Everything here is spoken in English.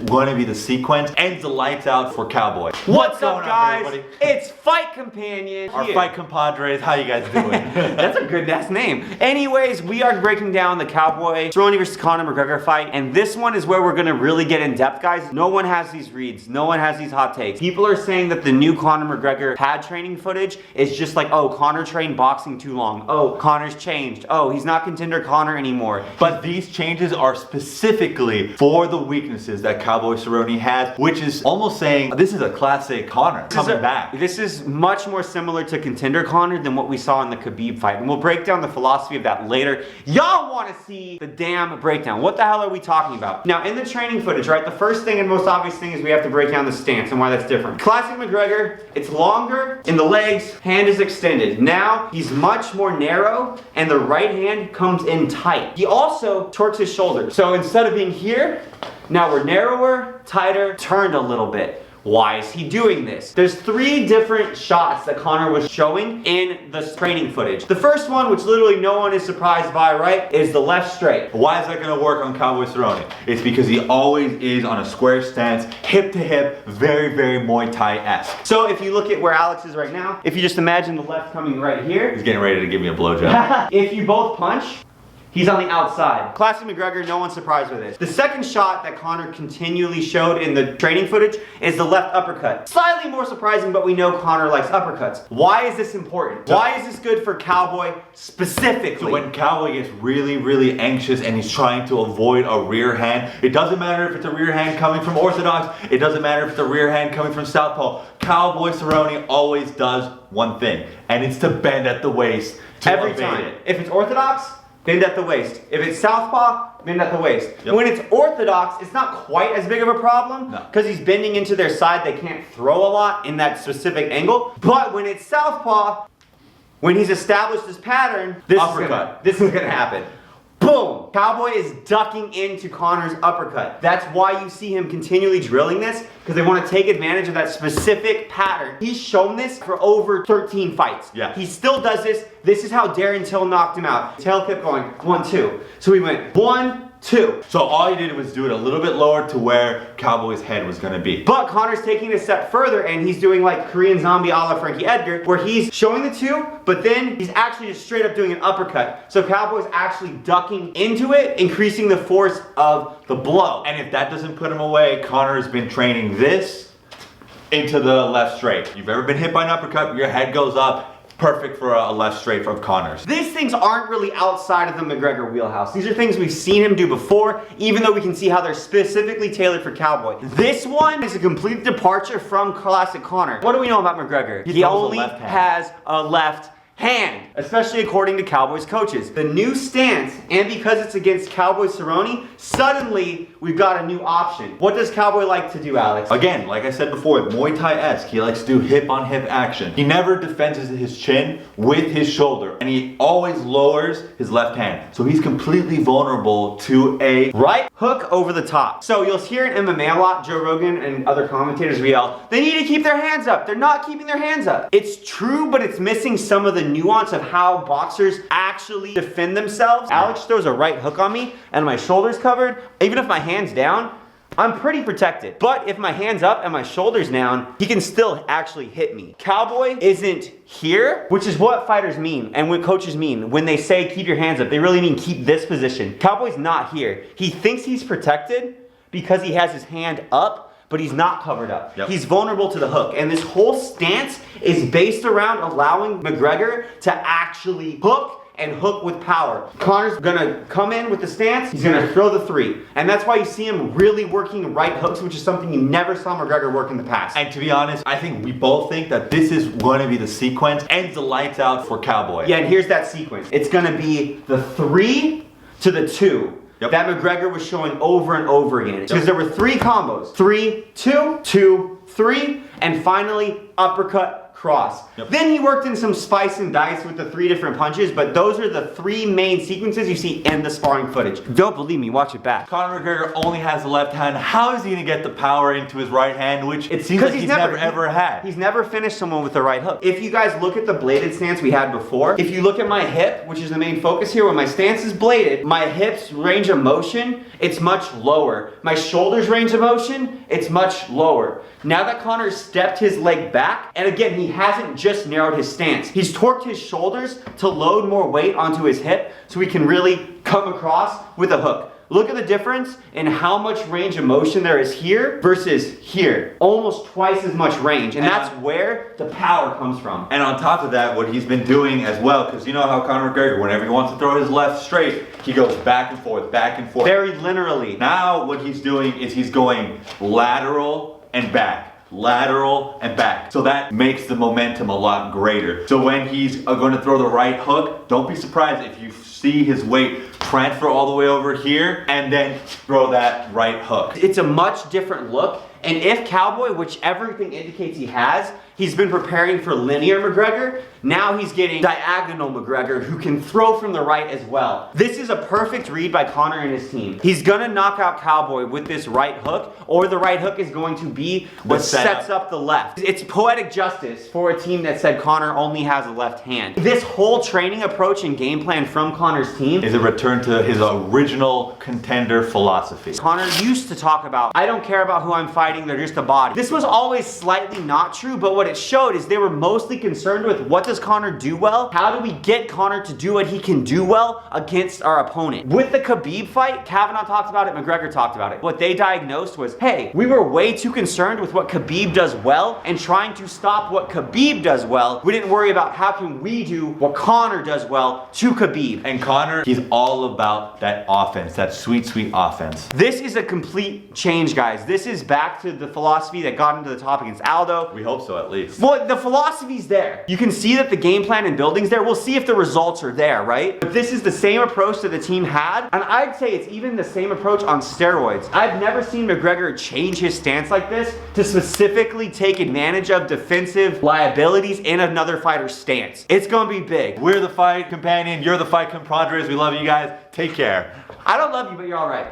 going to be the sequence. Ends the lights out for Cowboy. What's up, guys? Everybody? It's Fight Companion. Our fight compadres. How you guys doing? That's a good ass name. Anyways, we are breaking down the Cowboy Cerrone versus CONOR McGREGOR fight, and this one is where we're gonna really get in depth, guys. No one has these reads. No one has these hot takes. People are saying that the new CONOR McGREGOR pad training footage is just like, oh, CONOR trained boxing too long. Oh, CONOR's changed. Oh, he's not contender CONOR anymore. But these changes are specifically for the weaknesses that Cowboy Cerrone has, which is almost saying this is a classic CONOR coming back. This is much more similar to contender CONOR than what we saw in the Khabib fight, and we'll break down the philosophy of that later. Y'all want to see the damn breakdown. What the hell are we talking about? Now, in the training footage, right, the first thing and most obvious thing is we have to break down the stance and why that's different. Classic McGregor, it's longer in the legs, hand is extended. Now, he's much more narrow, and the right hand comes in tight. He also torques his shoulder. So instead of being here, now we're narrower, tighter, turned a little bit. Why is he doing this? There's 3 different shots that CONOR was showing in the training footage. The first one, which literally no one is surprised by, right, is the left straight. Why is that gonna work on Cowboy Cerrone? It's because he always is on a square stance, hip to hip, very, very Muay Thai-esque. So if you look at where Alex is right now, if you just imagine the left coming right here. He's getting ready to give me a blowjob. If you both punch, he's on the outside. Classic McGregor, no one's surprised with this. The second shot that CONOR continually showed in the training footage is the left uppercut. Slightly more surprising, but we know CONOR likes uppercuts. Why is this important? Why is this good for Cowboy specifically? So when Cowboy gets really, really anxious and he's trying to avoid a rear hand, it doesn't matter if it's a rear hand coming from orthodox, it doesn't matter if it's a rear hand coming from southpaw. Cowboy Cerrone always does one thing, and it's to bend at the waist to every evade time. it. If it's orthodox, bend at the waist. If it's southpaw, bend at the waist. Yep. When it's orthodox, it's not quite as big of a problem because he's bending into their side. They can't throw a lot in that specific angle. But when it's southpaw, when he's established this pattern, this is gonna happen. Boom! Cowboy is ducking into CONOR's uppercut. That's why you see him continually drilling this, because they want to take advantage of that specific pattern. He's shown this for over 13 fights. Yeah. He still does this. This is how Darren Till knocked him out. Till kept going, 1, 2. So he went 1, 2. So all he did was do it a little bit lower to where Cowboy's head was gonna be. But CONOR's taking it a step further, and he's doing like Korean Zombie a la Frankie Edgar, where he's showing the 2, but then he's actually just straight up doing an uppercut. So Cowboy's actually ducking into it, increasing the force of the blow. And if that doesn't put him away, CONOR has been training this into the left straight. You've ever been hit by an uppercut, your head goes up, perfect for a left straight from CONOR's. These things aren't really outside of the McGregor wheelhouse. These are things we've seen him do before, even though we can see how they're specifically tailored for Cowboy. This one is a complete departure from classic CONOR. What do we know about McGregor? He only has a left hand, especially according to Cowboy's coaches. The new stance, and because it's against Cowboy Cerrone, suddenly we've got a new option. What does Cowboy like to do, Alex? Again, like I said before, Muay Thai-esque. He likes to do hip-on-hip action. He never defends his chin with his shoulder, and he always lowers his left hand. So he's completely vulnerable to a right hook over the top. So you'll hear in MMA a lot, Joe Rogan and other commentators yell, they need to keep their hands up. They're not keeping their hands up. It's true, but it's missing some of the nuance of how boxers actually defend themselves. Alex throws a right hook on me and my shoulder's covered. Even if my hand's down, I'm pretty protected. But if my hand's up and my shoulder's down, he can still actually hit me. Cowboy isn't here, which is what fighters mean and what coaches mean. When they say keep your hands up, they really mean keep this position. Cowboy's not here. He thinks he's protected because he has his hand up, but he's not covered up. Yep. He's vulnerable to the hook. And this whole stance is based around allowing McGregor to actually hook and hook with power. CONOR's gonna come in with the stance, he's gonna throw the 3. And that's why you see him really working right hooks, which is something you never saw McGregor work in the past. And to be honest, I think we both think that this is going to be the sequence, ends the lights out for Cowboy. Yeah, and here's that sequence. It's gonna be the 3 to the 2. That McGregor was showing over and over again. Because there were 3 combos. 3, 2, 2, 3, and finally uppercut, cross. Yep. Then he worked in some spice and dice with the 3 different punches, but those are the 3 main sequences you see in the sparring footage. Don't believe me, watch it back. Conor McGregor only has the left hand. How is he gonna get the power into his right hand, which it seems like he's never ever had? He's never finished someone with the right hook. If you guys look at the bladed stance we had before, if you look at my hip, which is the main focus here, when my stance is bladed, my hips range of motion, it's much lower. My shoulders range of motion, it's much lower. Now that Conor stepped his leg back, and again, he hasn't just narrowed his stance. He's torqued his shoulders to load more weight onto his hip so he can really come across with a hook. Look at the difference in how much range of motion there is here versus here. Almost twice as much range, and that's where the power comes from. And on top of that, what he's been doing as well, because you know how Conor McGregor, whenever he wants to throw his left straight, he goes back and forth, back and forth. Very linearly. Now what he's doing is he's going lateral and back. Lateral and back. So that makes the momentum a lot greater. So when he's going to throw the right hook, don't be surprised if you see his weight transfer all the way over here and then throw that right hook. It's a much different look. And if Cowboy, which everything indicates he has, he's been preparing for linear McGregor, now he's getting diagonal McGregor who can throw from the right as well. This is a perfect read by Conor and his team. He's gonna knock out Cowboy with this right hook, or the right hook is going to be what sets up the left. It's poetic justice for a team that said Conor only has a left hand. This whole training approach and game plan from Conor's team is a return to his original contender philosophy. Conor used to talk about, I don't care about who I'm fighting, they're just a body. This was always slightly not true, but what it showed is they were mostly concerned with what does Conor do well? How do we get Conor to do what he can do well against our opponent? With the Khabib fight, Kavanaugh talked about it, McGregor talked about it. What they diagnosed was, hey, we were way too concerned with what Khabib does well and trying to stop what Khabib does well. We didn't worry about how can we do what Conor does well to Khabib. And Conor, he's all about that offense, that sweet, sweet offense. This is a complete change, guys. This is back to the philosophy that got into the top against Aldo. We hope so, at least. Well, the philosophy's there. You can see that the game plan and building's there. We'll see if the results are there, right? But this is the same approach that the team had, and I'd say it's even the same approach on steroids. I've never seen McGregor change his stance like this to specifically take advantage of defensive liabilities in another fighter's stance. It's gonna be big. We're the fight companion, you're the fight compadres. We love you guys. Take care. I don't love you, but you're all right.